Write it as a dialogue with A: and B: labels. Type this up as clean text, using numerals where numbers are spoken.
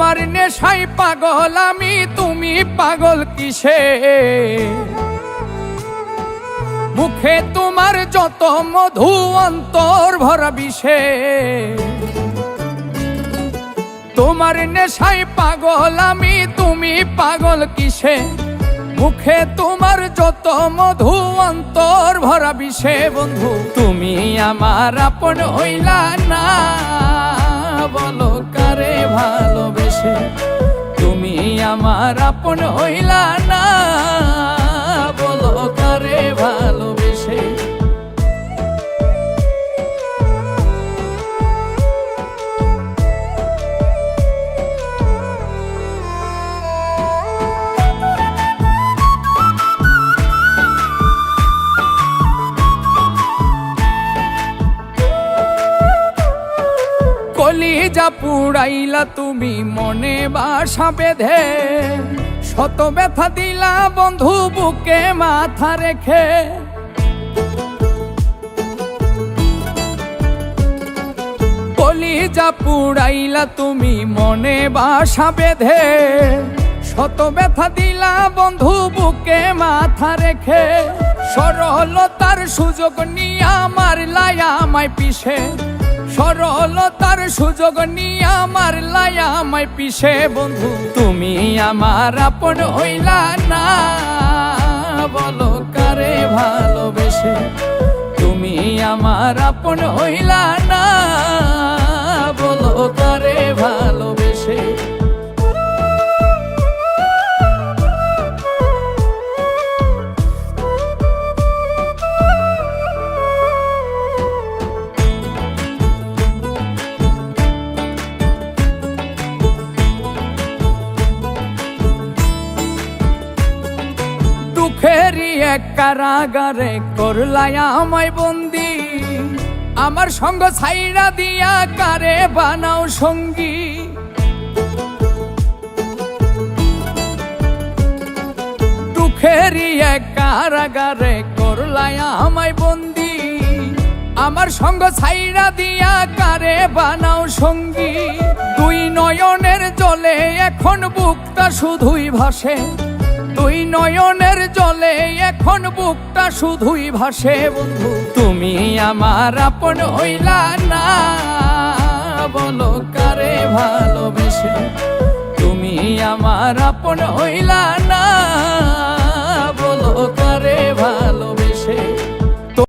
A: তোমার নেশায় পাগল আমি, তুমি পাগল কিসে? মুখে তোমার যত মধু, অন্তর ভরা বিষে। তোমার নেশায় পাগল আমি, তুমি পাগল কিসে? মুখে তোমার যত মধু, অন্তর ভরা বিষে। বন্ধু তুমি আমার আপন হইলা না, বলো কারে ভালোবেসে? তুমি আমার আপন হইলা না, বলো কারে ভালোবেসে? কলিজা পুড়াইলা তুমি মনে বাসা বেঁধে, শত ব্যথা দিলা বন্ধু বুকে মাথা রেখে। কলিজা পুড়াইলা তুমি মনে বাসা বেঁধে, শত ব্যথা দিলা বন্ধু বুকে মাথা রেখে। সরলতার সুযোগ নিয়া মারলায়া আমায় পিছে, সরলতার সুযোগ নিয়ে আমার লায়া আমায় পিছে। বন্ধু তুমি আমার আপন হইলা না, বলো কারে ভালোবেসে? তুমি আমার আপন হইলা না, বলো কারে ভালোবেসে? দুঃখেরই এক কারাগারে করলায়া আমায় বন্দি, আমার সঙ্গ ছাইড়া দিয়া কারে বানাও সঙ্গী। দুঃখেরই এক কারাগারে করলায়া আমায় বন্দি, আমার সঙ্গ ছাইড়া দিয়া কারে বানাও সঙ্গী। দুই নয়নের জলে এখন বুকটা শুধুই ভাসে, দুই নয়নের জলে এখন বুকটা শুধুই ভাসে। বন্ধু তুমি আমার আপন হইলা না, বলো কারে ভালোবেসে? তুমি আমার আপন হইলা না,